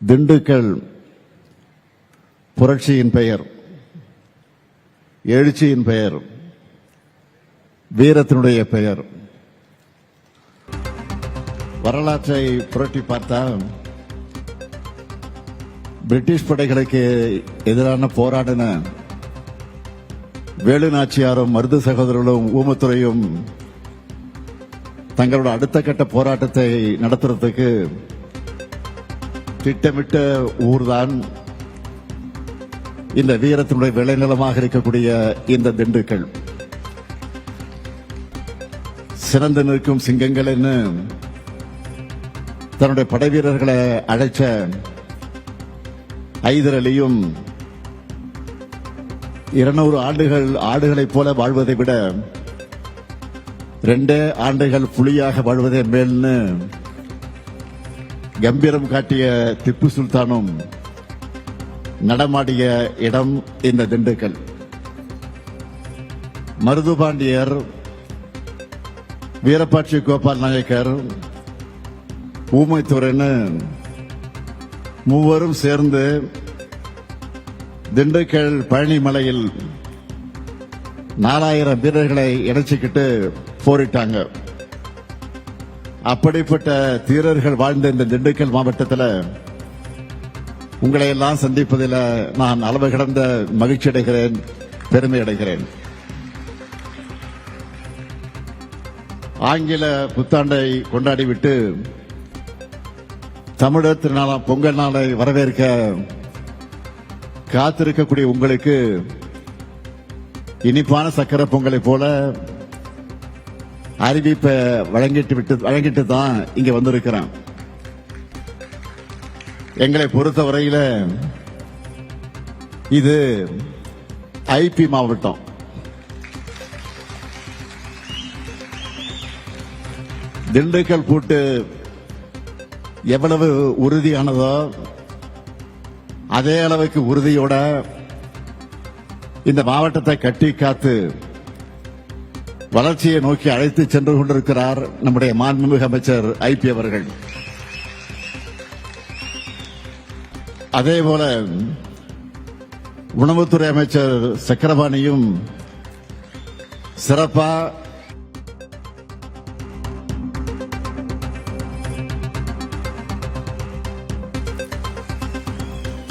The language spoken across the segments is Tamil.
திண்டுக்கல் புரட்சியின் பெயர், எழுச்சியின் பெயர், வீரத்தினுடைய பெயர். வரலாற்றை புரட்டி பார்த்தால் பிரிட்டிஷ் படைகளுக்கு எதிரான போராடின வேலு நாச்சியாரும் மருது சகோதரர்களும் ஊமத்துறையும் தங்களோட அடுத்த கட்ட போராட்டத்தை நடத்துறதுக்கு திட்டமிட்ட ஊர்தான் இந்த வீரத்தினுடைய விளைநிலமாக இருக்கக்கூடிய இந்த திண்டுக்கல். சிறந்து நிற்கும் சிங்கங்கள் என்று தன்னுடைய படை வீரர்களை அழைச்ச ஐதர் அலியும் 200 ஆண்டுகள் ஆடுகளைப் போல வாழ்வதை விட 2 ஆண்டுகள் புலியாக வாழ்வதே மேல்னு கம்பீரம் காட்டிய திப்பு சுல்தானும் நடமாடிய இடம் இந்த திண்டுக்கல். மருதுபாண்டியர், வீரபாட்சி கோபால் நாயக்கர், ஊமைத்துறைன்னு மூவரும் சேர்ந்து திண்டுக்கல் பழனிமலையில் 4000 வீரர்களை இணைச்சிக்கிட்டு போரிட்டாங்க. அப்படிப்பட்ட தீரர்கள் வாழ்ந்த இந்த திண்டுக்கல் மாவட்டத்தில் உங்களை எல்லாம் சந்திப்பதில் நான் அளவு கடந்த மகிழ்ச்சி அடைகிறேன், பெருமை அடைகிறேன். ஆங்கில புத்தாண்டை கொண்டாடிவிட்டு தமிழர் திருநாளாம் பொங்கல் நாளை வரவேற்க காத்திருக்கக்கூடிய உங்களுக்கு இனிப்பான சக்கரை பொங்கலை போல அறிவிப்பை வழங்கிட்டு தான் இங்க வந்திருக்கிறேன். எங்களை பொறுத்தவரையில் இது ஐபி மாவட்டம். திண்டுக்கல் பூட்டு எவ்வளவு உறுதியானதோ அதே அளவுக்கு உறுதியோட இந்த மாவட்டத்தை கட்டி காத்து வளர்ச்சியை நோக்கி அழைத்து சென்று கொண்டிருக்கிறார் நம்முடைய மாண்புமிகு அமைச்சர் ஐபி அவர்கள். அதேபோல உணவுத்துறை அமைச்சர் சக்கரபாணியும் சிறப்பா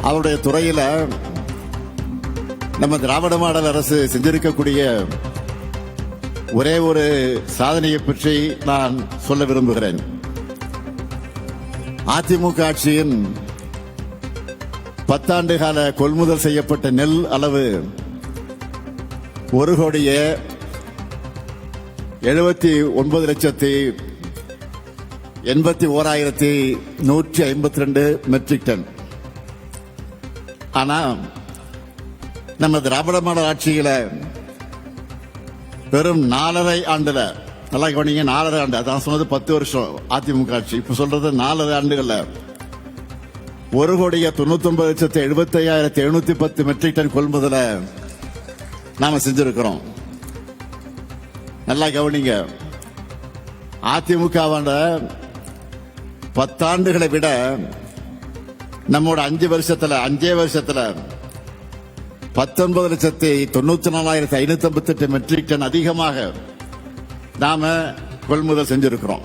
அவருடைய துறையில நம்ம திராவிட மாடல் அரசு செஞ்சிருக்கக்கூடிய ஒரே ஒரு சாதனையை பற்றி நான் சொல்ல விரும்புகிறேன். அதிமுக ஆட்சியின் 10 ஆண்டு கால கொள்முதல் செய்யப்பட்ட நெல் அளவு 1,79,81,152 மெட்ரிக் டன். ஆனா நம்ம திராவிட மாடல் ஆட்சியில வெறும் 4.5 ஆண்டுல, நல்லா கவனிங்க, 4.5 ஆண்டு, அதான் சொன்னது 10 வருஷம் அதிமுக ஆட்சி, இப்ப சொல்றது 4 ஆண்டுகள்ல 1,99,75,710 மெட்ரிக் டன் கொள்முதல நாம செஞ்சிருக்கிறோம். நல்லா கவனிங்க, அதிமுக 10 ஆண்டுகளை விட நம்மோட 5 வருஷத்துல 19,94,558 மெட்ரிக் டன் அதிகமாக நாம கொள்முதல் செஞ்சிருக்கிறோம்.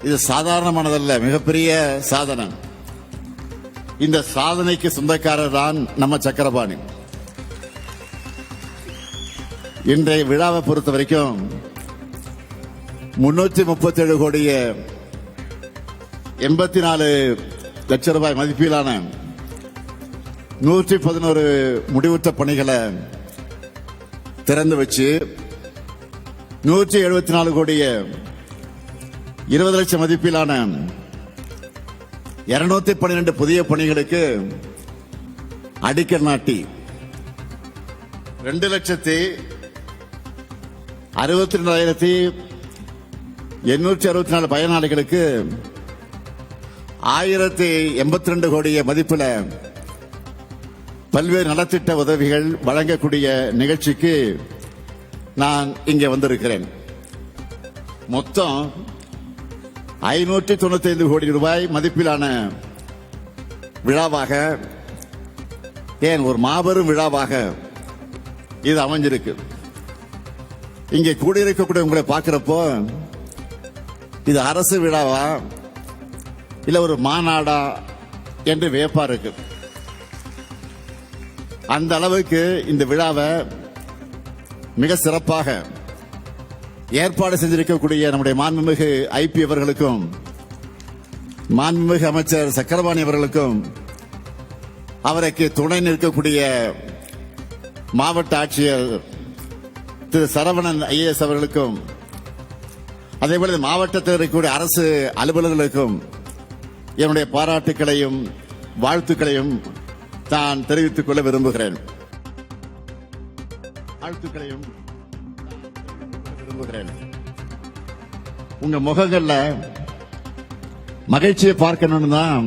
இது சாதாரணமானதல்ல, மிகப்பெரிய சாதனை. இந்த சாதனைக்கு சொந்தக்காரர் தான் நம்ம சக்கரபாணி. இன்றைய விழாவை பொறுத்த வரைக்கும் 337 கோடியே 84 லட்சம் ரூபாய் மதிப்பிலான 111 முடிவுற்ற பணிகளை திறந்து வச்சு 174 கோடியே 20 லட்சம் மதிப்பிலான 212 புதிய பணிகளுக்கு அடிக்கல் நாட்டி 2,62,864 பயனாளிகளுக்கு 1,082 கோடிய மதிப்பில் பல்வேறு நலத்திட்ட உதவிகள் வழங்கக்கூடிய நிகழ்ச்சிக்கு நான் இங்கே வந்திருக்கிறேன். மொத்தம் 595 கோடி ரூபாய் மதிப்பிலான விழாவாக, ஏன் ஒரு மாபெரும் விழாவாக இது அமைஞ்சிருக்கு. இங்கே கூடியிருக்கக்கூடிய உங்களை பார்க்கிறப்போ இது அரசு விழாவா இல்ல ஒரு மாநாடா என்று வியப்பா இருக்கு. அந்த அளவுக்கு இந்த விழாவை மிக சிறப்பாக ஏற்பாடு செஞ்சிருக்கக்கூடிய நம்முடைய மாண்புமிகு ஐபி அவர்களுக்கும் மாண்புமிகு அமைச்சர் சக்கரபாணி அவர்களுக்கும் அவருக்கு துணை நிற்கக்கூடிய மாவட்ட ஆட்சியர் திரு சரவணன் ஐஏஎஸ் அவர்களுக்கும் அதேபோல மாவட்டத்தில் இருக்கக்கூடிய அரசு அலுவலர்களுக்கும் என்னுடைய பாராட்டுக்களையும் வாழ்த்துக்களையும் நான் தெரிவித்துக் கொள்ள விரும்புகிறேன். உங்க முகங்கள்ல மகிழ்ச்சியை பார்க்கணும்னு தான்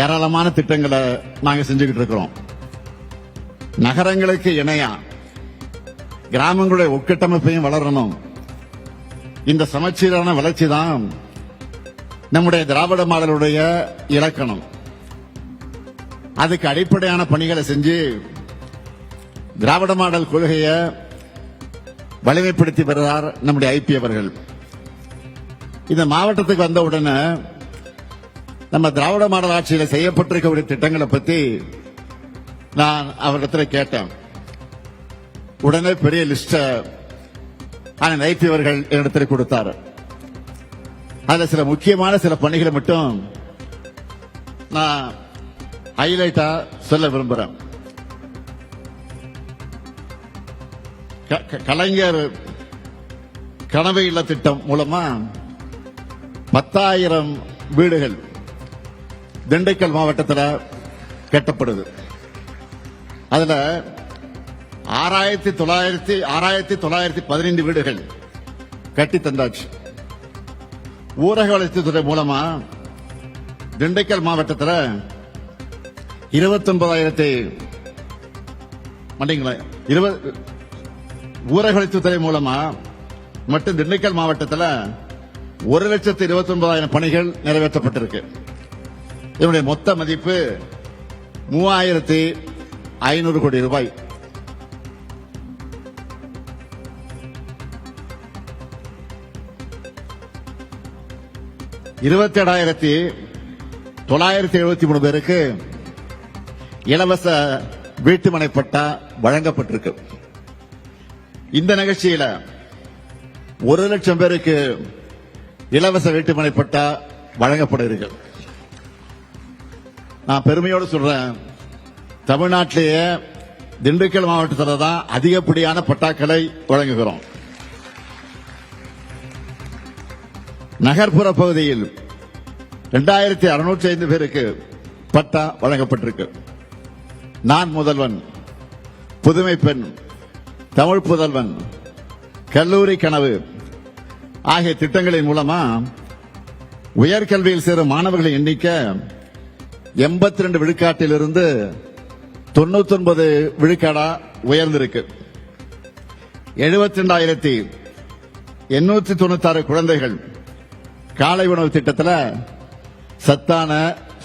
ஏராளமான திட்டங்களை நாங்க செஞ்சுக்கிட்டு இருக்கிறோம். நகரங்களுக்கு இணையா கிராமங்களுடைய உட்கட்டமைப்பையும் வளரணும். இந்த சமச்சீரான வளர்ச்சி தான் நம்முடைய திராவிட மாடலுடைய இலக்கணம். அதுக்கு அடிப்படையான பணிகளை செஞ்சு திராவிட மாடல் கொள்கையை வலிமைப்படுத்தி வருகிறார் நம்முடைய ஐபி அவர்கள். இந்த மாவட்டத்துக்கு வந்த உடனே நம்ம திராவிட மாடல் ஆட்சியில் செய்யப்பட்டிருக்கக்கூடிய திட்டங்களை பத்தி நான் அவரிடத்தில் கேட்டேன். உடனே பெரிய லிஸ்ட ஐபி அவர்கள் என்னிடத்தில் கொடுத்தார். அதுல சில முக்கியமான சில பணிகளை மட்டும் நான் ஹைலைட்டா சொல்ல விரும்புறேன். கலைஞர் கனவு இல்ல திட்டம் மூலமா 10,000 வீடுகள் திண்டுக்கல் மாவட்டத்தில் கட்டப்படுது. அதுல 6,915 வீடுகள் கட்டி தந்தாச்சு. ஊரக வளர்ச்சித்துறை மூலமா திண்டுக்கல் மாவட்டத்தில் 29,000 ஊரக வளர்ச்சித்துறை மூலமா மட்டும் திண்டுக்கல் மாவட்டத்தில் 1,29,000 பணிகள் நிறைவேற்றப்பட்டிருக்கு. இதனுடைய மொத்த மதிப்பு 3,500 கோடி ரூபாய். $27,973 பேருக்கு இலவச வீட்டுமனை பட்டா வழங்கப்பட்டிருக்கு. இந்த நிகழ்ச்சியில 1,00,000 பேருக்கு இலவச வீட்டுமனை பட்டா வழங்கப்பட இருக்கு. நான் பெருமையோடு சொல்றேன், தமிழ்நாட்டிலேயே திண்டுக்கல் மாவட்டத்தில் தான் அதிகப்படியான பட்டாக்களை வழங்குகிறோம். நகர்ப்புற பகுதியில் 2,605 பேருக்கு பட்டா வழங்கப்பட்டிருக்கு. நான் முதல்வன், புதுமை பெண், தமிழ் புதல்வன், கல்லூரி கனவு ஆகிய திட்டங்களின் மூலமா உயர்கல்வியில் சேரும் மாணவர்களின் எண்ணிக்கை 82 விழுக்காட்டிலிருந்து 99 விழுக்காடா உயர்ந்திருக்கு. 72,896 குழந்தைகள் காலை உணவு திட்டத்தில் சத்தான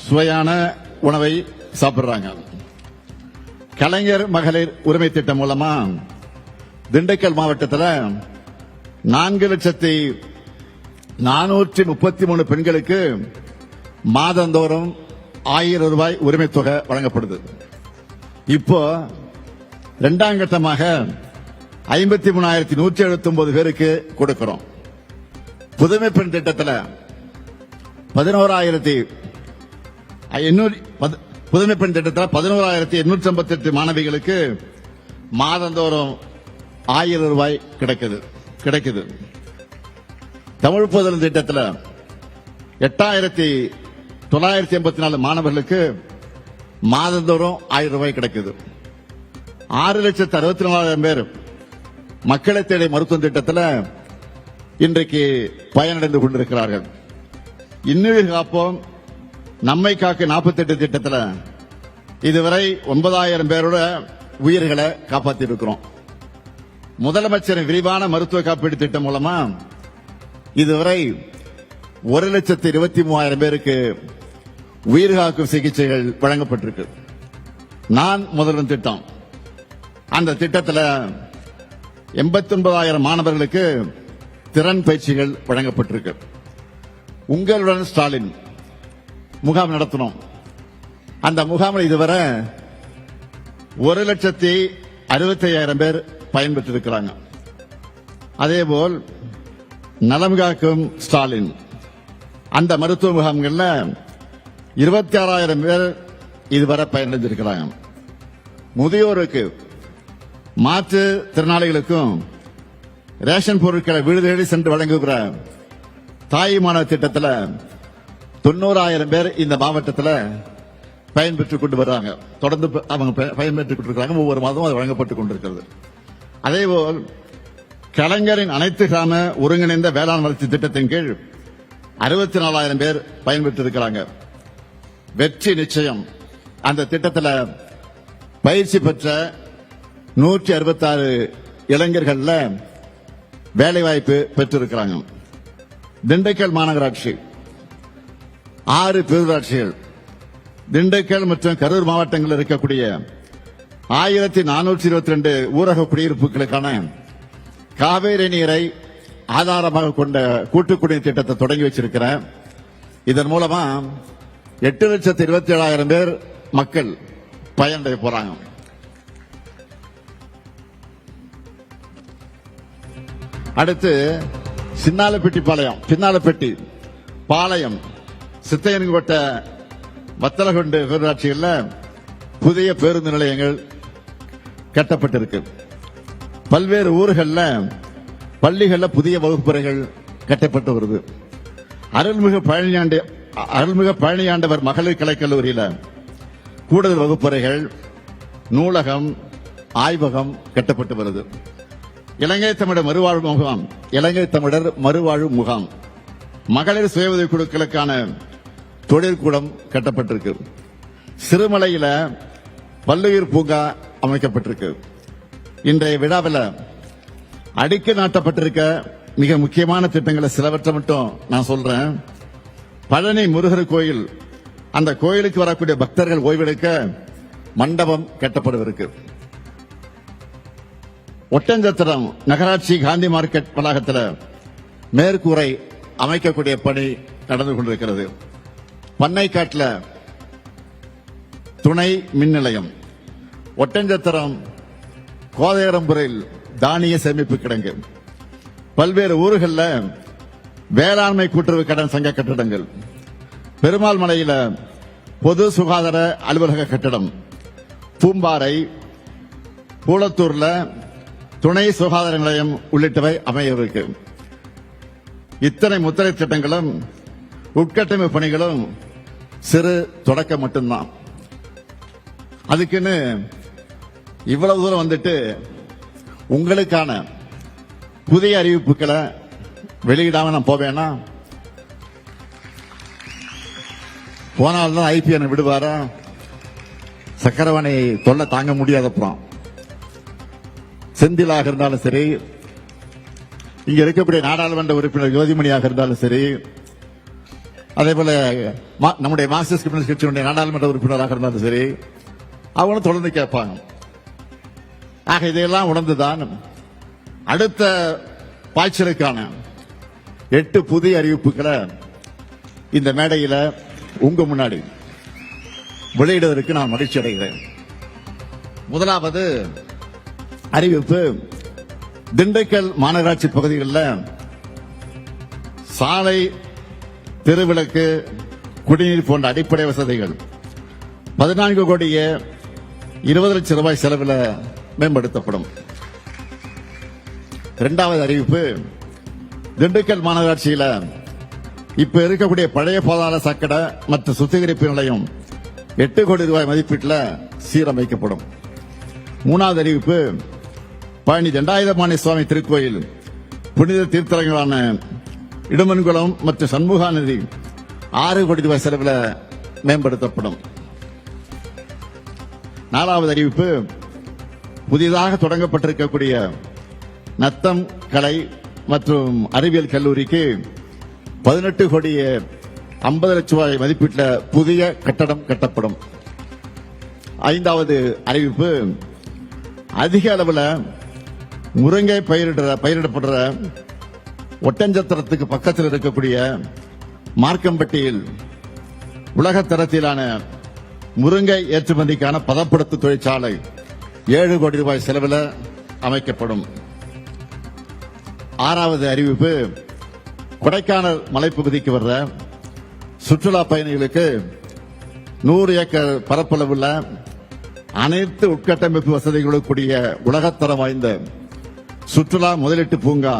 சுவையான உணவை சாப்பிடுறாங்க. கலைஞர் மகளிர் உரிமை திட்டம் மூலமா திண்டுக்கல் மாவட்டத்தில் 4,433 பெண்களுக்கு மாதந்தோறும் 1,000 ரூபாய் உரிமை தொகை வழங்கப்படுது. இப்போ 2ஆம் கட்டமாக 53,179 பேருக்கு கொடுக்கிறோம். புதுமை பெண் திட்டத்தில் 11,858 மாணவிகளுக்கு மாதந்தோறும் 1,000 ரூபாய் கிடைக்குது. தமிழ் புதல்வன் திட்டத்தில் 8,984 மாணவர்களுக்கு மாதந்தோறும் 1,000 ரூபாய் கிடைக்குது. 6,64,000 பேர் மக்களை தேடி மருத்துவ திட்டத்தில் இன்றைக்கு பயனடைந்து கொண்டிருக்கிறார்கள். இன்னுயிர் காப்போம் நம்மை காக்க 48 திட்டத்தில் இதுவரை 9,000 பேரோட உயிர்களை காப்பாற்றி இருக்கிறோம். முதலமைச்சரின் விரிவான மருத்துவ காப்பீடு திட்டம் மூலமா இதுவரை 1,23,000 பேருக்கு உயிர்காக்கும் சிகிச்சைகள் வழங்கப்பட்டிருக்கு. நான் முதல்வன் திட்டம், அந்த திட்டத்தில் 89,000 மாணவர்களுக்கு திறன் பயிற்சிகள் வழங்கப்பட்டிருக்கு. உங்களுடன் ஸ்டாலின் முகாம் நடத்தினோம். அந்த முகாமில் இதுவரை 1,65,000 பேர் பயன்பெற்றிருக்கிறாங்க. அதேபோல் நலம் காக்கும் ஸ்டாலின் அந்த மருத்துவ முகாம்களில் 26,000 பேர் இதுவரை பயனடைந்திருக்கிறாங்க. முதியோருக்கு, மாற்று திறனாளிகளுக்கும் ரேஷன் பொருட்களை வீடு தேடி சென்று வழங்குகிற தாயுமானவர் திட்டத்தில் 90,000 பேர் இந்த மாவட்டத்தில் பயன்பெற்றுக் கொண்டு வர்றாங்க. தொடர்ந்து அவங்க பயன்பெற்றுக் கொண்டிருக்கிறாங்க. ஒவ்வொரு மாதமும் அது வழங்கப்பட்டுக் கொண்டிருக்கிறது. அதேபோல் கலைஞரின் அனைத்து கிராம ஒருங்கிணைந்த வேளாண் வளர்ச்சி திட்டத்தின் கீழ் 64,000 பேர் பயன்பெற்றிருக்கிறாங்க. வெற்றி நிச்சயம் அந்த திட்டத்தில் பயிற்சி பெற்ற 166 இளைஞர்கள் வேலைவாய்ப்பு பெற்றிருக்கிறாங்க. திண்டுக்கல் மாநகராட்சி 6 பேரூராட்சிகள், திண்டுக்கல் மற்றும் கரூர் மாவட்டங்களில் இருக்கக்கூடிய 1422 ஊரக குடியிருப்புகளுக்கான காவேரி நீரை ஆதாரமாக கொண்ட கூட்டுக்குடிநீர் திட்டத்தை தொடங்கி வச்சிருக்கிறேன். இதன் மூலமா 8,27,000 பேர் மக்கள் பயனடைய போறாங்க. அடுத்து சின்னாலப்பட்டி பாளையம், பின்னாலப்பட்டி பாளையம், சித்தையன்கோட்டை, வத்தலகுண்டு பேரூராட்சிகளில் புதிய பேருந்து நிலையங்கள் கட்டப்பட்டிருக்கு. பல்வேறு ஊர்களில் பள்ளிகளில் புதிய வகுப்பறைகள் கட்டப்பட்டு வருது. அருள்மிகு பழனியாண்டவர் மகளிர் கலைக்கல்லூரியில் கூடுதல் வகுப்பறைகள், நூலகம், ஆய்வகம் கட்டப்பட்டு வருது. இலங்கை தமிழர் மறுவாழ்வு முகாம், இலங்கை தமிழர் மறுவாழ்வு முகாம், மகளிர் சுய உதவி குழுக்களுக்கான தொழிற்கூடம் கட்டப்பட்டிருக்கு. சிறுமலையில பல்லுயிர் பூங்கா அமைக்கப்பட்டிருக்கு. இன்றைய விழாவில் அடிக்கல் நாட்டப்பட்டிருக்க மிக முக்கியமான திட்டங்களை சிலவற்றை மட்டும் நான் சொல்றேன். பழனி முருகர் கோயில், அந்த கோயிலுக்கு வரக்கூடிய பக்தர்கள் ஓய்வெடுக்க மண்டபம் கட்டப்படவிருக்கு. ஒட்டஞ்சத்திரம் நகராட்சி காந்தி மார்க்கெட் வளாகத்தில் மேற்கூரை அமைக்கக்கூடிய பணி நடந்து கொண்டிருக்கிறது. பண்ணைக்காட்டில் துணை மின் நிலையம், ஒட்டஞ்சத்திரம் கோதையரம்புரையில் தானிய சேமிப்பு கிடங்கு, பல்வேறு ஊர்களில் வேளாண்மை கூட்டுறவு கடன் சங்க கட்டிடங்கள், பெருமாள் மலையில் பொது சுகாதார அலுவலக கட்டிடம், பூம்பாறை, பூலத்தூர்ல துணை சுகாதார நிலையம் உள்ளிட்டவை அமையவிருக்கு. இத்தனை முத்திரை திட்டங்களும் உட்கட்டமைப்பு பணிகளும் சிறு தொடக்கம் மட்டும்தான். அதுக்குன்னு இவ்வளவு தூரம் வந்துட்டு உங்களுக்கான புதிய அறிவிப்புகளை வெளியிடாம நான் போவேனா? போனால்தான் ஐபிஎன் விடுவாரா? சக்கரவாணி தொல்லை தாங்க முடியாதப்புறம் செந்திலாக இருந்தாலும் சரி, இங்க இருக்கக்கூடிய நாடாளுமன்ற உறுப்பினர் ஜோதிமணியாக இருந்தாலும் சரி, அதே போல நம்முடைய மார்க்சிஸ்ட் கம்யூனிஸ்ட் கட்சியினுடைய நாடாளுமன்ற உறுப்பினராக இருந்தாலும் சரி, அவங்களும் தொடர்ந்து கேட்பாங்க. ஆக இதையெல்லாம் உணர்ந்துதான் அடுத்த பாய்ச்சலுக்கான 8 புதிய அறிவிப்புகளை இந்த மேடையில் உங்க முன்னாடி வெளியிடுவதற்கு நான் மகிழ்ச்சி அடைகிறேன். முதலாவது அறிவிப்பு, திண்டுக்கல் மாநகராட்சி பகுதிகளில் சாலை, தெருவிளக்கு, குடிநீர் போன்ற அடிப்படை வசதிகள் 14 கோடியே 20 லட்சம் ரூபாய் செலவில் மேம்படுத்தப்படும். இரண்டாவது அறிவிப்பு, திண்டுக்கல் மாநகராட்சியில் இப்ப இருக்கக்கூடிய பழைய பாதாள சாக்கடை மற்றும் சுத்திகரிப்பு நிலையம் 8 கோடி ரூபாய் மதிப்பீட்டில் சீரமைக்கப்படும். மூணாவது அறிவிப்பு, பழனி தண்டாயுதபாணி சுவாமி திருக்கோயில் புனித தீர்த்தலங்களான இடுமன்குளம் மற்றும் சண்முகா நதி 6 கோடி ரூபாய் செலவில் மேம்படுத்தப்படும். நாலாவது அறிவிப்பு, புதிதாக தொடங்கப்பட்டிருக்கக்கூடிய நத்தம் கலை மற்றும் அறிவியல் கல்லூரிக்கு 18 கோடியே 50 லட்சம் ரூபாய் மதிப்பீட்டில் புதிய கட்டடம் கட்டப்படும். 5வது அறிவிப்பு, அதிக அளவில் முருங்கை பயிரிடப்படுற ஒட்டஞ்சத்திரத்துக்கு பக்கத்தில் இருக்கக்கூடிய மார்க்கம்பட்டியில் உலகத்தரத்திலான முருங்கை ஏற்றுமதிக்கான பதப்படுத்து தொழிற்சாலை 7 கோடி ரூபாய் செலவில் அமைக்கப்படும். 6வது அறிவிப்பு, கொடைக்கானல் மலைப்பகுதிக்கு வர்ற சுற்றுலா பயணிகளுக்கு 100 ஏக்கர் பரப்பளவுள்ள அனைத்து உட்கட்டமைப்பு வசதிகளுடன் கூடிய உலகத்தரம் வாய்ந்த சுற்றுலா முதலீட்டு பூங்கா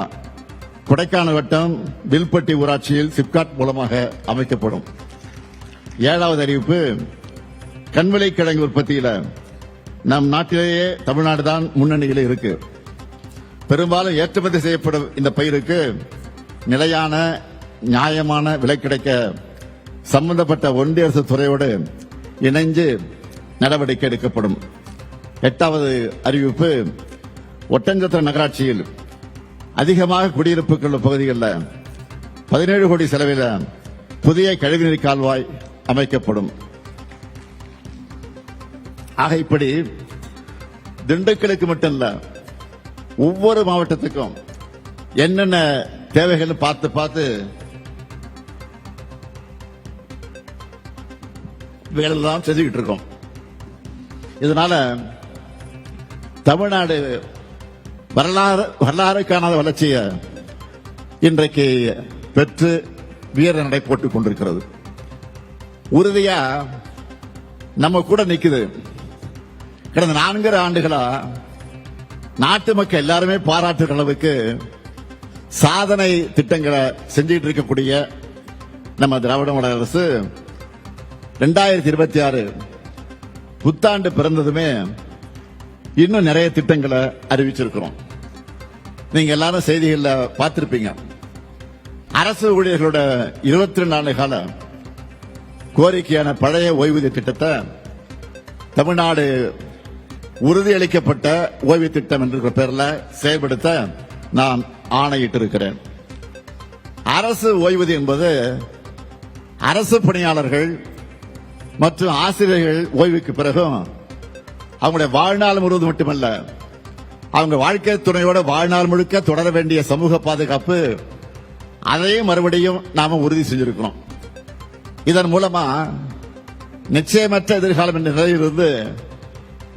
கொடைக்கானல் வட்டம் வில்பட்டி ஊராட்சியில் சிப்காட் மூலமாக அமைக்கப்படும். 7வது அறிவிப்பு, கண்விலை கிழங்கு உற்பத்தியில் நம் நாட்டிலேயே தமிழ்நாடு தான் முன்னணியில் இருக்கு. பெரும்பாலும் ஏற்றுமதி செய்யப்படும் இந்த பயிருக்கு நிலையான நியாயமான விலை கிடைக்க சம்பந்தப்பட்ட ஒன்றிய அரசு துறையோடு இணைந்து நடவடிக்கை எடுக்கப்படும். 8வது அறிவிப்பு, ஒட்டஞ்சத்திரம் நகராட்சியில் அதிகமாக குடியிருப்புகள் உள்ள பகுதிகளில் 17 கோடி செலவில் புதிய கழிவுநீர் கால்வாய் அமைக்கப்படும். ஆக இப்படி திண்டுக்கலுக்கு மட்டும் இல்ல, ஒவ்வொரு மாவட்டத்துக்கும் என்னென்ன தேவைகள் பார்த்து பார்த்து வேலைதான் செஞ்சுக்கிட்டு இருக்கோம். இதனால தமிழ்நாடு வரலாறு காணாத வளர்ச்சியை இன்றைக்கு பெற்று வீர நடை போட்டுக் கொண்டிருக்கிறது. உறுதியா நம்ம கூட நிக்குது. கடந்த 4 ஆண்டுகளா நாட்டு மக்கள் எல்லாருமே பாராட்டுகிற அளவுக்கு சாதனை திட்டங்களை செஞ்சுட்டு இருக்கக்கூடிய நம்ம திராவிட மாடல் அரசு 2026 புத்தாண்டு பிறந்ததுமே இன்னும் நிறைய திட்டங்களை அறிவிச்சிருக்கிறோம். நீங்க எல்லாரும் செய்திகள்ல பார்த்திருப்பீங்க. அரசு ஊழியர்களோட 22 ஆண்டு கால கோரிக்கையான பழைய ஓய்வூதிய திட்டத்தை தமிழ்நாடு உறுதியளிக்கப்பட்ட ஓய்வு திட்டம் என்ற பெயரில் செயல்படுத்த நான் ஆணையிட்டு இருக்கிறேன். அரசு ஓய்வூதியம் என்பது அரசு பணியாளர்கள் மற்றும் ஆசிரியர்கள் ஓய்வுக்கு பிறகும் அவங்களுடைய வாழ்நாள் முழுவதும் மட்டுமல்ல, அவங்க வாழ்க்கை துணையோட வாழ்நாள் முழுக்க தொடர வேண்டிய சமூக பாதுகாப்பு, அதையும் மறுபடியும் நாம உறுதி செஞ்சிருக்கிறோம். இதன் மூலமா நிச்சயமற்ற எதிர்காலம் என்ற நிலையிலிருந்து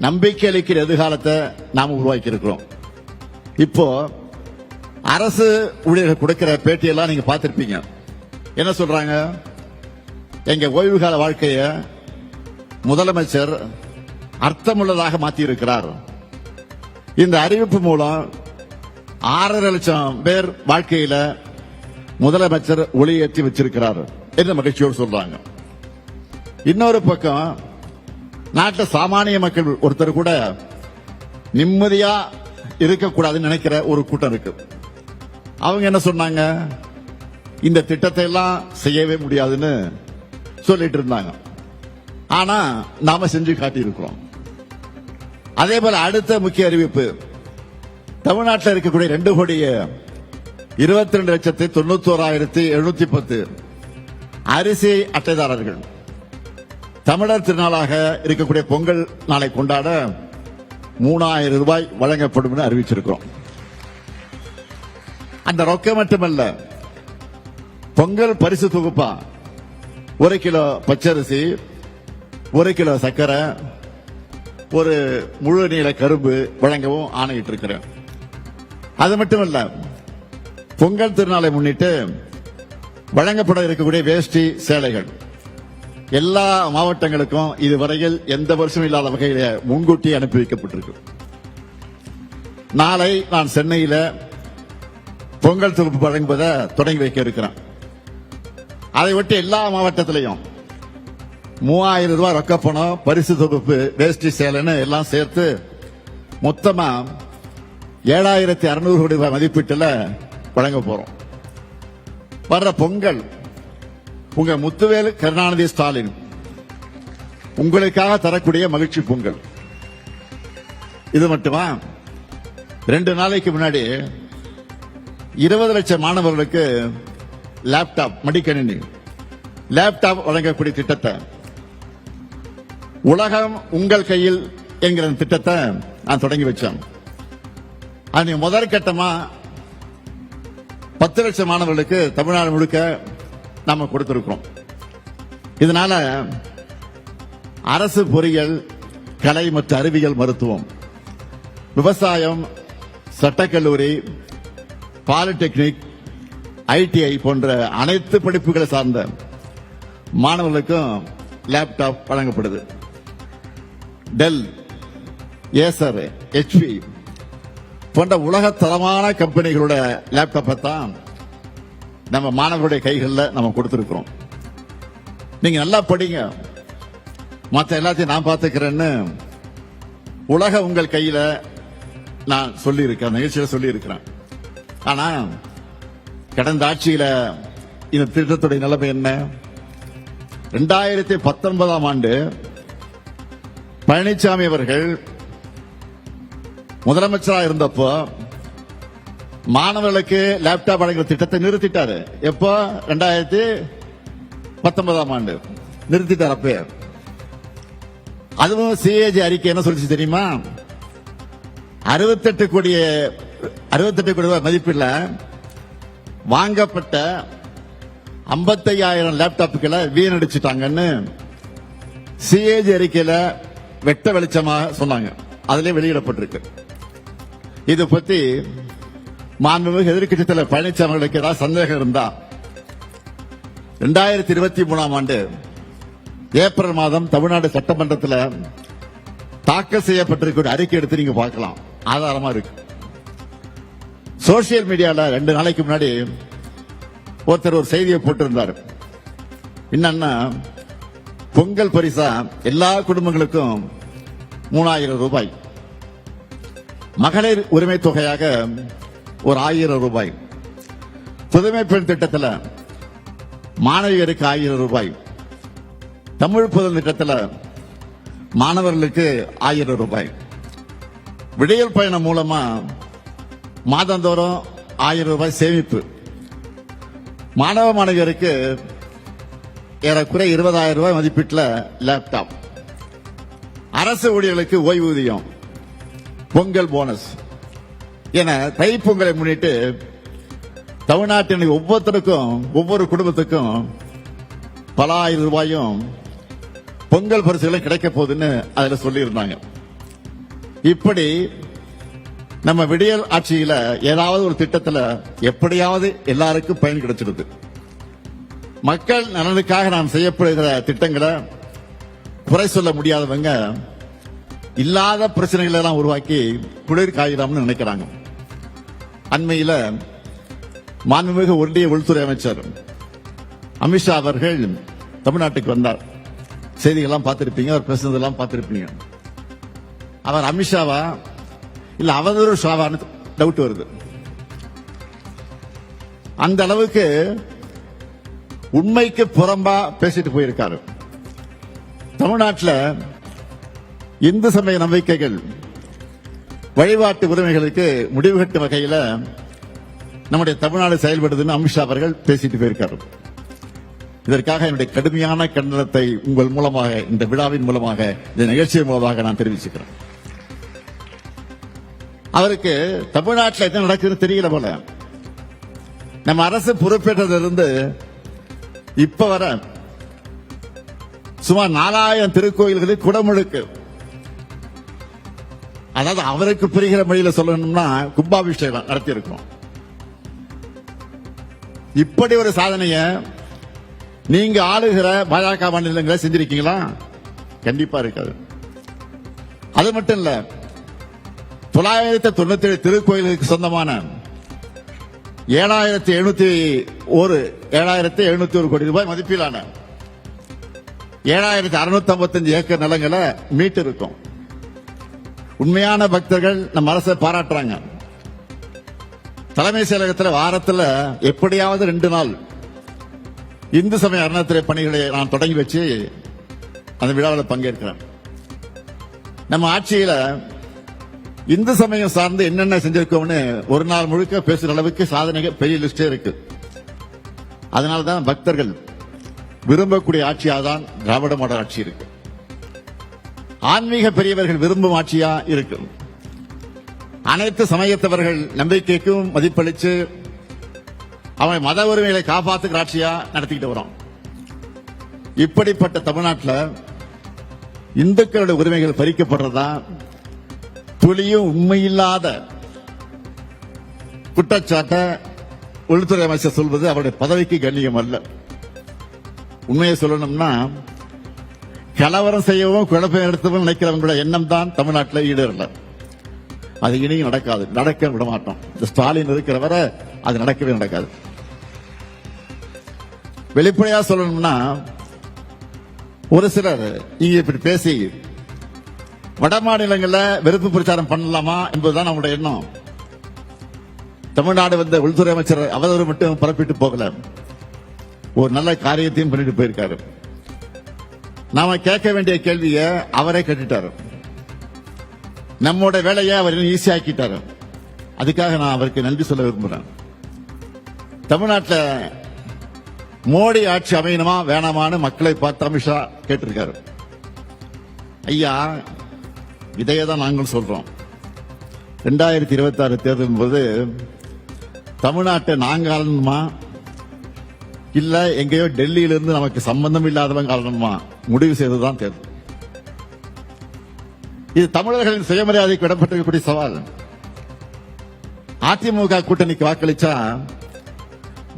நம்பிக்கை அளிக்கிற எதிர்காலத்தை நாம் உருவாக்கி இருக்கிறோம். இப்போ அரசு ஊழியர்கள் கொடுக்கிற பேட்டியெல்லாம் நீங்க பார்த்திருப்பீங்க. என்ன சொல்றாங்க? எங்க ஓய்வு கால வாழ்க்கையை முதலமைச்சர் அர்த்தமுள்ளதாக மாற்றியிருக்கிறார். இந்த அறிவிப்பு மூலம் 6.5 லட்சம் பேர் வாழ்க்கையில முதலமைச்சர் ஒளியேற்றி வச்சிருக்கிறார் என்று மகிழ்ச்சியோடு சொல்றாங்க. இன்னொரு பக்கம் நாட்டில் சாமானிய மக்கள் ஒருத்தர் கூட நிம்மதியா இருக்கக்கூடாதுன்னு நினைக்கிற ஒரு கூட்டம் இருக்கு. அவங்க என்ன சொன்னாங்க? இந்த திட்டத்தை எல்லாம் செய்யவே முடியாதுன்னு சொல்லிட்டு இருந்தாங்க. ஆனா நாம செஞ்சு காட்டியிருக்கிறோம். அதே போல அடுத்த முக்கிய அறிவிப்பு, தமிழ்நாட்டில் இருக்கக்கூடிய 2,22,91,710 அரிசி அட்டைதாரர்கள் தமிழர் திருநாளாக இருக்கக்கூடிய பொங்கல் நாளை கொண்டாட 3,000 ரூபாய் வழங்கப்படும் என அறிவிச்சிருக்கிறோம். அந்த ரொக்கம் மட்டுமல்ல, பொங்கல் பரிசு தொகுப்பா 1 கிலோ பச்சரிசி, 1 கிலோ சர்க்கரை, ஒரு முழு நீள கரும்பு வழங்கவும் ஆணையிட்டு இருக்கிறேன். அது மட்டுமல்ல, பொங்கல் திருநாளை முன்னிட்டு வழங்கப்பட இருக்கக்கூடிய வேஷ்டி சேலைகள் எல்லா மாவட்டங்களுக்கும் இதுவரையில் எந்த வருஷமும் இல்லாத வகையில முன்கூட்டி அனுப்பி வைக்கப்பட்டிருக்கு. நாளை நான் சென்னையில் பொங்கல் தொகுப்பு வழங்குவதை தொடங்கி வைக்க இருக்கிறேன். அதை ஒட்டி எல்லா மாவட்டத்திலையும் 3,000 ரூபாய் ரொக்க பணம், பரிசு தொகுப்பு, வேஷ்டி சேலைன்னு எல்லாம் சேர்த்து மொத்தமா 7,600 கோடி ரூபாய் மதிப்பீட்டில் வழங்க போறோம். வர்ற பொங்கல் உங்க முத்துவேல் கருணாநிதி ஸ்டாலின் உங்களுக்காக தரக்கூடிய மகிழ்ச்சி பொங்கல். இது மட்டுமா, 2 நாளைக்கு முன்னாடி 20 லட்சம் மாணவர்களுக்கு லேப்டாப், மடிக்கணினி லேப்டாப் வழங்கக்கூடிய திட்டத்தை, உலகம் உங்கள் கையில் என்கிற திட்டத்தை நான் தொடங்கி வச்சேன். அது முதற்கட்டமா 10 லட்சம் மாணவர்களுக்கு தமிழ்நாடு முழுக்க நாம கொடுத்திருக்கிறோம். இதனால அரசு பொறியியல், கலை மற்றும் அறிவியல், மருத்துவம், விவசாயம், சட்டக்கல்லூரி, பாலிடெக்னிக், ஐடிஐ போன்ற அனைத்து படிப்புகளை சார்ந்த மாணவர்களுக்கும் லேப்டாப் வழங்கப்படுது. டெல், ஏசர், HP போன்ற உலக தரமான கம்பெனிகளோட லேப்டாப்பை தான் நம்ம மாணவர்களுடைய கைகளில் நம்ம கொடுத்திருக்கிறோம். நீங்க நல்லா படிங்க, மற்ற எல்லாத்தையும் நான் பார்த்துக்கிறேன்னு உலக உங்கள் கையில நான் சொல்லி இருக்கேன், நிகழ்ச்சியில சொல்லி இருக்கிறேன். ஆனா கடந்த ஆட்சியில இந்த திட்டத்துடைய நிலைமை என்ன? 2019ஆம் ஆண்டு பழனிசாமி அவர்கள் முதலமைச்சராக இருந்தப்போ மாணவர்களுக்கு லேப்டாப் வழங்குற திட்டத்தை நிறுத்திட்டாரு. எப்போ? 2019ஆம் ஆண்டு நிறுத்திட்டார். அப்ப அதுவும் CAG அறிக்கை என்ன சொல்லிச்சு தெரியுமா? 68 கோடி ரூபாய் மதிப்பில் வாங்கப்பட்ட 55,000 லேப்டாப்புகளை வீணடிச்சுட்டாங்கன்னு CAG அறிக்கையில வெட்ட வெளிச்சமாக சொன்னாங்க. அதிலே வெளியிடப்பட்டிருக்கு. இது பத்தி மாண்புமிகு எதிர்க்கட்சி தலைவர் பழனிசாமி அவர்களுக்கு ஏதாவது சந்தேகம் இருந்தா 2023ஆம் ஆண்டு ஏப்ரல் மாதம் தமிழ்நாடு சட்டமன்றத்தில் தாக்கல் செய்யப்பட்டிருக்கிற அறிக்கை எடுத்து நீங்க பார்க்கலாம், ஆதாரமா இருக்கு. சோசியல் மீடியால 2 நாளைக்கு முன்னாடி ஒருத்தர் ஒரு செய்தியை போட்டிருந்தார். என்னன்னா, பொங்கல் பரிசா எல்லா குடும்பங்களுக்கும் 3000 ரூபாய், மகளிர் உரிமை தொகையாக ஒரு 1000 ரூபாய், புதுமை பெண் திட்டத்தில் மாணவியருக்கு 1000 ரூபாய், தமிழ் புதல் திட்டத்தில் மாணவர்களுக்கு 1000 ரூபாய், விடியல் பயணம் மூலமா மாதந்தோறும் 1000 ரூபாய் சேமிப்பு, மாணவ மாணவியருக்கு ஏறக்குறை 20,000 ரூபாய் மதிப்பீட்டில் லேப்டாப், அரசு ஊழியர்களுக்கு ஓய்வூதியம், பொங்கல் போனஸ் என தைப்பொங்கலை முன்னிட்டு தமிழ்நாட்டின் ஒவ்வொருத்தருக்கும், ஒவ்வொரு குடும்பத்துக்கும் பல 1000 ரூபாயும் பொங்கல் பரிசுகளும் கிடைக்க போகுதுன்னு அதுல சொல்லி இருந்தாங்க. இப்படி நம்ம விடியல் ஆட்சியில ஏதாவது ஒரு திட்டத்துல எப்படியாவது எல்லாருக்கும் பயன் கிடைச்சிருது. மக்கள் நலனுக்காக நாம் செய்யப்படுகிற திட்டங்களை குறை சொல்ல முடியாதவங்க இல்லாத பிரச்சனைகளை எல்லாம் உருவாக்கி குளிர் காயிலாம்னு நினைக்கிறாங்க. அண்மையில மாண்புமிகு ஒன்றிய உள்துறை அமைச்சர் அமித்ஷா அவர்கள் தமிழ்நாட்டுக்கு வந்தார். செய்திகள்லாம் பார்த்திருப்பீங்க, அவர் பேசுனதெல்லாம் பார்த்திருப்பீங்க. அவர் அமித்ஷாவா இல்ல அவதூறு ஷாவான்னு டவுட் வருது. அந்த அளவுக்கு உண்மைக்கு புறம்பா பேசிட்டு போயிருக்காரு. தமிழ்நாட்டில் இந்து சமய நம்பிக்கைகள், வழிபாட்டு உரிமைகளுக்கு முடிவு கட்டும் வகையில் நம்முடைய தமிழ்நாடு செயல்படுதுன்னு அமித்ஷா அவர்கள் பேசிட்டு போயிருக்காரு. இதற்காக என்னுடைய கடுமையான கண்டனத்தை உங்கள் மூலமாக, இந்த விழாவின் மூலமாக, இந்த நிகழ்ச்சியின் மூலமாக நான் தெரிவிச்சுக்கிறேன். அவருக்கு தமிழ்நாட்டில் என்ன நடக்குதுன்னு தெரியல போல. நம்ம அரசு பொறுப்பேற்றதிலிருந்து இப்ப வர சுமார் 4000 திருக்கோயில்களில் குடமுழுக்கு, அதாவது அவருக்கு புரிகிற மொழியில் சொல்லணும்னா கும்பாபிஷேகம் நடத்தி இருக்கோம். இப்படி ஒரு சாதனைய நீங்க ஆளுகிற பாஜக மாநிலங்களை செஞ்சிருக்கீங்களா? கண்டிப்பா இருக்காது. அது மட்டும் இல்ல, 997 திருக்கோயிலுக்கு சொந்தமான 7,701 கோடி ரூபாய் மதிப்பிலான 7,655 ஏக்கர் நிலங்களை மீட்டு இருக்கும். உண்மையான பக்தர்கள் நம்ம அரசை பாராட்டுறாங்க. தலைமை செயலகத்தில் வாரத்தில் எப்படியாவது 2 நாள் இந்து சமய அறநிலையத்துறை பணிகளை நான் தொடங்கி வச்சு அந்த விழாவில் பங்கேற்கிறேன். நம்ம ஆட்சியில இந்து சமயம் சார்ந்து என்னென்ன செஞ்சிருக்கோம்னு ஒரு நாள் முழுக்க பேசுற அளவுக்கு சாதனைகள் பெரிய லிஸ்டே இருக்கு. அதனாலதான் பக்தர்கள் விரும்பக்கூடிய ஆட்சியாக தான் திராவிட மாடல் ஆட்சி இருக்கு. ஆன்மீக பெரியவர்கள் விரும்பும் ஆட்சியா இருக்கு. அனைத்து சமயத்தவர்கள் நம்பிக்கைக்கும் மதிப்பளித்து அவன் மத உரிமைகளை காப்பாற்றுகிற ஆட்சியா நடத்திக்கிட்டு வரோம். இப்படிப்பட்ட தமிழ்நாட்டில் இந்துக்களுடைய உரிமைகள் பறிக்கப்படுறதா துளியும் உண்மையில்லாத குற்றச்சாட்டை உள்துறை அமைச்சர் சொல்வது அவருடைய பதவிக்கு கண்ணியம் அல்ல. உண்மையை சொல்லணும்னா கலவரம் செய்யவும் குழப்பம் எடுத்தவும் நினைக்கிறவங்களோட எண்ணம் தான் தமிழ்நாட்டில் ஈடேறல. அது இனியும் நடக்காது, நடக்க விட மாட்டோம். இந்த ஸ்டாலின் இருக்கிற வரை அது நடக்கவே நடக்காது. வெளிப்படையா சொல்லணும்னா ஒரு சிலர் இங்க இப்படி பேசி வட மாநிலங்களில் வெறுப்பு பிரச்சாரம் பண்ணலாமா என்பதுதான் நம்முடைய எண்ணம். தமிழ்நாடு வந்த உள்துறை அமைச்சர் அவதூறு மட்டும் பரப்பிட்டு போகல, ஒரு நல்ல காரியத்தையும் பண்ணிட்டு போயிருக்காரு. நாம கேட்க வேண்டிய கேள்வியை அவரே கேட்டுட்டாரு. நம்மோட வேலையை அவர் ஈஸியா ஆக்கிட்டாரு. அதுக்காக நான் அவருக்கு நன்றி சொல்ல விரும்புறேன். தமிழ்நாட்டில் மோடி ஆட்சி அமையணுமா வேணாமான்னு மக்களை பார்த்து அமித்ஷா கேட்டிருக்காரு. ஐயா, இதையே தான் நாங்கள் சொல்றோம். 2026 தேர்தல் போது தமிழ்நாட்டை நாங்க ஆளணுமா இல்ல எங்கேயோ டெல்லியிலிருந்து நமக்கு சம்பந்தம் இல்லாதவங்க ஆளணுமா முடிவு செய்ததுதான் தேர்தல். இது தமிழர்களின் சுயமரியாதைக்கு விடப்பட்டிருக்கக்கூடிய சவால். அதிமுக கூட்டணிக்கு வாக்களிச்சா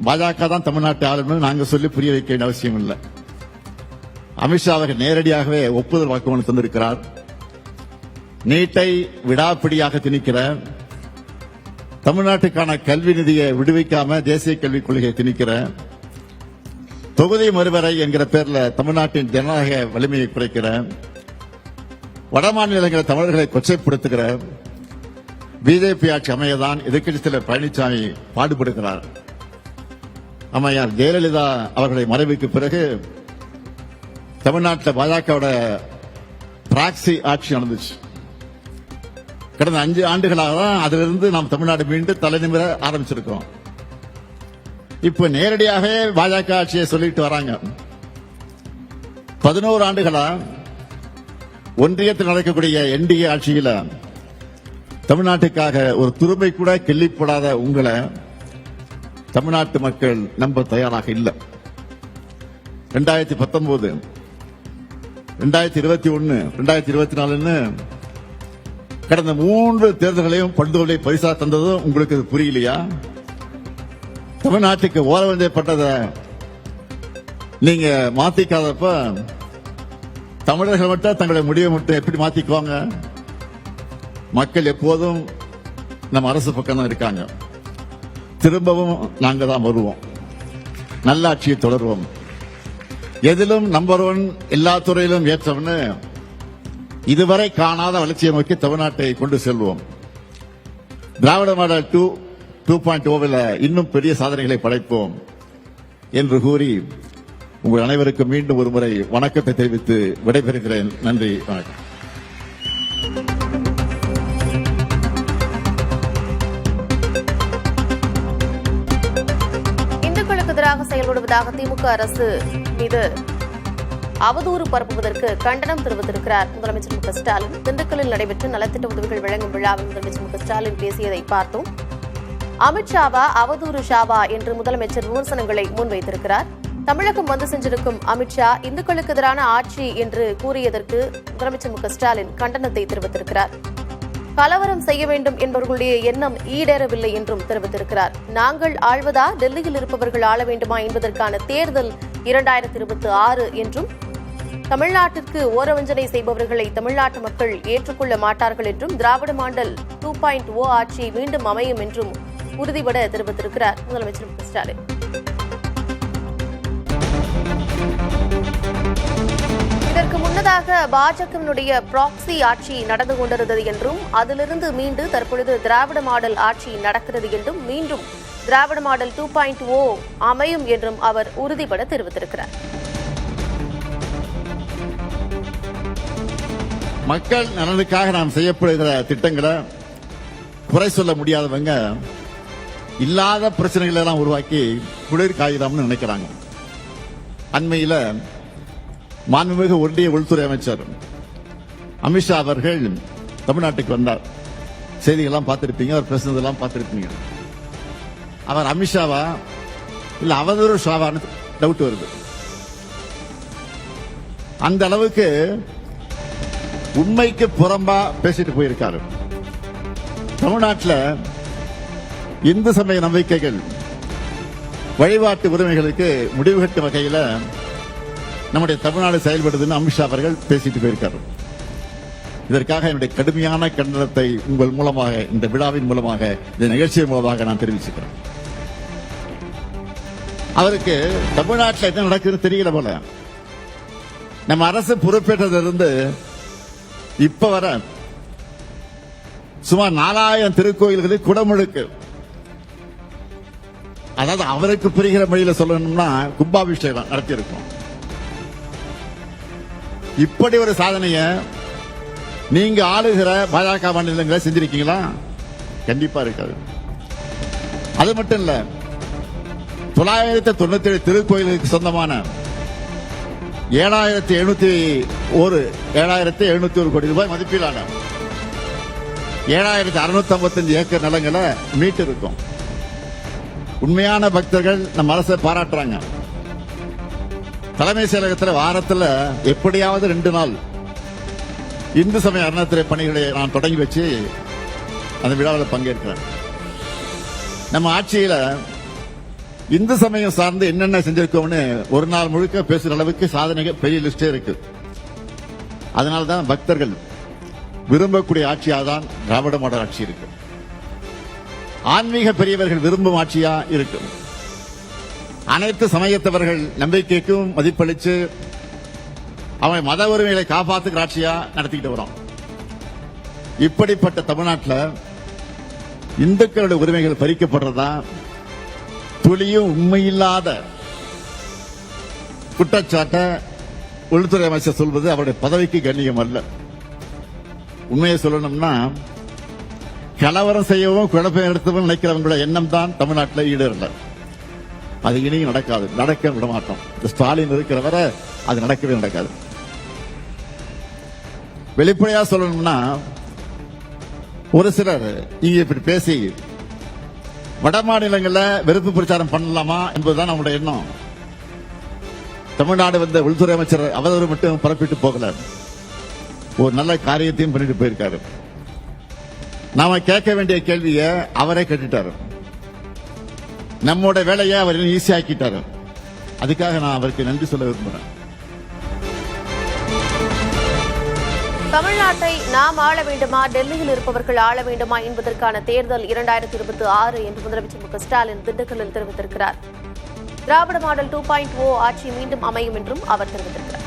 பாஜக தான் தமிழ்நாட்டை ஆளணும் நாங்க சொல்லி புரிய வைக்க வேண்டிய அவசியம் இல்லை. அமித்ஷா அவர்கள் நேரடியாகவே ஒப்புதல் வாக்குமூலம் தந்திருக்கிறார். நீட்டை விடாப்பிடியாக திணிக்கிற, தமிழ்நாட்டுக்கான கல்வி நிதியை விடுவிக்காம தேசிய கல்விக் கொள்கையை திணிக்கிற, தொகுதி மறுவரை என்கிற பேர்ல தமிழ்நாட்டின் ஜனநாயக வலிமையை குறைக்கிற, வடமாநிலங்களில் தமிழர்களை கொச்சைப்படுத்துகிற பிஜேபி ஆட்சி அமையதான் எதிர்க்கட்சித் தலைவர் பழனிசாமி பாடுபடுகிறார். அம்மையார் ஜெயலலிதா அவர்களுடைய மறைவுக்கு பிறகு தமிழ்நாட்டில் பாஜகவோட பிராக்சி ஆட்சி நடந்துச்சு. கடந்த 5 ஆண்டுகளாக தான் அதிலிருந்து நாம் தமிழ்நாடு மீண்டும் தலைநிமிர ஆரம்பிச்சிருக்கோம். இப்ப நேரடியாக பாஜக ஆட்சியை சொல்லிட்டு வராங்க. 11 ஆண்டுகளா ஒன்றியத்தில் நடக்கக்கூடிய என்டிஏ ஆட்சியில தமிழ்நாட்டுக்காக ஒரு துரும்பை கூட கிள்ளிப்படாத உங்களை தமிழ்நாட்டு மக்கள் நம்ப தயாராக இல்லை. 2019, 2021, 2024 கடந்த 3 தேர்தல்களையும் பண்டுகளை பரிசா தந்ததும் உங்களுக்கு புரியலையா? தமிழ்நாட்டுக்கு ஓரவஞ்சப்பட்டதை நீங்க மாத்திக்காதப்ப தமிழர்கள் மட்டும் தங்களுடைய முடிவை மட்டும் எப்படி மாத்திக்குவாங்க? மக்கள் எப்போதும் நம்ம அரசு பக்கம் தான் இருக்காங்க. திரும்பவும் நாங்க தான் வருவோம், நல்லாட்சியை தொடருவோம். எதிலும் நம்பர் 1, எல்லா துறையிலும் ஏற்றவன்னு இதுவரை காணாத வளர்ச்சியை நோக்கி தமிழ்நாட்டை கொண்டு செல்வோம். திராவிட மாடல் 2.0 இன்னும் பெரிய சாதனைகளை படைப்போம் என்று கூறி உங்கள் அனைவருக்கும் மீண்டும் ஒருமுறை வணக்கத்தை தெரிவித்து விடைபெறுகிறேன். நன்றி, வணக்கம். இந்துக்களுக்கு எதிராக செயல்படுவதாக திமுக அரசு மீது அவதூறு பரப்புவதற்கு கண்டனம் தெரிவித்திருக்கிறார் முதலமைச்சர் மு க ஸ்டாலின். திண்டுக்கல்லில் நடைபெற்ற நலத்திட்ட உதவிகள் வழங்கும் விழாவில் முதலமைச்சர் மு க ஸ்டாலின் பேசியதை பார்த்தோம். அமித்ஷாவா அவதூறு ஷாவா என்று முதலமைச்சர் விமர்சனங்களை முன்வைத்திருக்கிறார். தமிழகம் வந்து சென்றிருக்கும் அமித்ஷா இந்துக்களுக்கு எதிரான ஆட்சி என்று கூறியதற்கு முதலமைச்சர் மு க ஸ்டாலின் கண்டனத்தை தெரிவித்திருக்கிறார். கலவரம் செய்ய வேண்டும் என்பவர்களுடைய எண்ணம் ஈடேறவில்லை என்றும் தெரிவித்திருக்கிறார். நாங்கள் ஆள்வதா, டெல்லியில் இருப்பவர்கள் ஆள வேண்டுமா என்பதற்கான தேர்தல் 2026 என்றும், தமிழ்நாட்டிற்கு ஓரவஞ்சனை செய்பவர்களை தமிழ்நாட்டு மக்கள் ஏற்றுக்கொள்ள மாட்டார்கள் என்றும், திராவிட மாடல் 2.0 ஆட்சி மீண்டும் அமையும் என்றும் உறுதிபட தெரிவித்திருக்கிறார் முதலமைச்சர் மு க ஸ்டாலின். இதற்கு முன்னதாக பாஜகவினுடைய ப்ராக்சி ஆட்சி நடந்து கொண்டிருந்தது என்றும், அதிலிருந்து மீண்டு தற்பொழுது திராவிட மாடல் ஆட்சி நடக்கிறது என்றும், மீண்டும் திராவிட மாடல் 2.0 அமையும் என்றும் அவர் உறுதிபட தெரிவித்திருக்கிறார். மக்கள் நலனுக்காக நாம் செய்யப்படுகிற திட்டங்களை குறை சொல்ல முடியாதவங்க இல்லாத பிரச்சனைகளை எல்லாம் உருவாக்கி குளிர் காயிலாம்னு நினைக்கிறாங்க. அண்மையில் மாண்புமிகு ஒன்றிய உள்துறை அமைச்சர் அமித்ஷா அவர்கள் தமிழ்நாட்டுக்கு வந்தார். செய்திகள்லாம் பார்த்திருப்பீங்க, அவர் பேசுனதெல்லாம் பார்த்திருப்பீங்க. அவர் அமித்ஷாவா இல்ல அவதூறு ஷாவான்னு டவுட் வருது. அந்த அளவுக்கு உண்மைக்கு புறம்பா பேசிட்டு போயிருக்காரு. தமிழ்நாட்டில் இந்து சமய நம்பிக்கைகள் வழிபாட்டு உரிமைகளுக்கு முடிவு கட்டும் வகையில் நம்முடைய தமிழ்நாடு செயல்படுதுன்னு அமித்ஷா அவர்கள் பேசிட்டு போயிருக்காரு. இதற்காக என்னுடைய கடுமையான கண்டனத்தை உங்கள் மூலமாக, இந்த விழாவின் மூலமாக, இந்த நிகழ்ச்சியின் மூலமாக நான் தெரிவிச்சுக்கிறேன். அவருக்கு தமிழ்நாட்டில் என்ன நடக்குதுன்னு தெரியல போல. நம்ம அரசு பொறுப்பேற்றதிலிருந்து இப்ப வர சுமார் 4000 திருக்கோயில்களில் குடமுழுக்கு, அதாவது அவருக்கு புரிகிற மொழியில சொல்லணும்னா கும்பாபிஷேகம் நடத்தியிருக்கோம். இப்படி ஒரு சாதனைய நீங்க ஆளுகிற பாஜக மாநிலங்களை செஞ்சிருக்கீங்களா? கண்டிப்பா இருக்காது. அது மட்டும் இல்ல, 997 திருக்கோயிலுக்கு சொந்தமான 7,701 கோடி ரூபாய் மதிப்பிலான 7,655 ஏக்கர் நிலங்களை மீட்டு இருக்கும். உண்மையான பக்தர்கள் நம்ம அரசை பாராட்டுறாங்க. தலைமை செயலகத்தில் வாரத்தில் எப்படியாவது 2 நாள் இந்து சமய அறநிலையத்துறை பணிகளை நான் தொடங்கி வச்சு அந்த விழாவில் பங்கேற்கிறேன். நம்ம ஆட்சியில இந்து சமயம் சார்ந்து என்னென்ன செஞ்சிருக்கோம்னு ஒரு நாள் முழுக்க பேசுற அளவுக்கு சாதனைகள் பெரிய லிஸ்டே இருக்கு. அதனால்தான் பக்தர்கள் விரும்பக்கூடிய ஆட்சியாக தான் திராவிட மாடல் ஆட்சி இருக்கு. ஆன்மீக பெரியவர்கள் விரும்பும் ஆட்சியா இருக்கு. அனைத்து சமயத்தவர்கள் நம்பிக்கைக்கும் மதிப்பளிச்சு அவங்க மத உரிமைகளை காப்பாத்துக்கிற ஆட்சியா நடத்திக்கிட்டு வரோம். இப்படிப்பட்ட தமிழ்நாட்டில் இந்துக்களுடைய உரிமைகள் பறிக்கப்படுறதா துளியும் உண்மையில்லாத குற்றச்சாட்டை உள்துறை அமைச்சர் சொல்வது அவருடைய பதவிக்கு கண்ணியம் அல்ல. உண்மையை சொல்லணும்னா கலவரம் செய்யவும் குழப்பம் எடுத்தவும் நினைக்கிறவங்களோட எண்ணம் தான் தமிழ்நாட்டில் ஈடுபடல. அது இனியும் நடக்காது, நடக்க விட மாட்டோம். ஸ்டாலின் இருக்கிற வரை அது நடக்கவே நடக்காது. வெளிப்படையா சொல்லணும்னா ஒரு சிலர் இங்க இப்படி பேசி வட மாநிலங்களில் வெறுப்பு பிரச்சாரம் பண்ணலாமா என்பதுதான் நம்முடைய எண்ணம். தமிழ்நாடு வந்த உள்துறை அமைச்சர் அவதூறு மட்டும் பரப்பிட்டு போகல, ஒரு நல்ல காரியத்தையும் பண்ணிட்டு போயிருக்காரு. நாம கேட்க வேண்டிய கேள்வியை அவரே கேட்டுட்டாரு. நம்மோட வேலையை அவர் ஈஸியாக்கிட்டாரு. அதுக்காக நான் அவருக்கு நன்றி சொல்ல விரும்புறேன். தமிழ்நாட்டை நாம் ஆள வேண்டுமா, டெல்லியில் இருப்பவர்கள் ஆள வேண்டுமா என்பதற்கான தேர்தல் 2026 என்று முதலமைச்சர் மு க ஸ்டாலின் திண்டுக்கல்லில் தெரிவித்திருக்கிறார். திராவிட மாடல் 2.0 ஆட்சி மீண்டும் அமையும் என்றும் அவர் தெரிவித்திருக்கிறார்.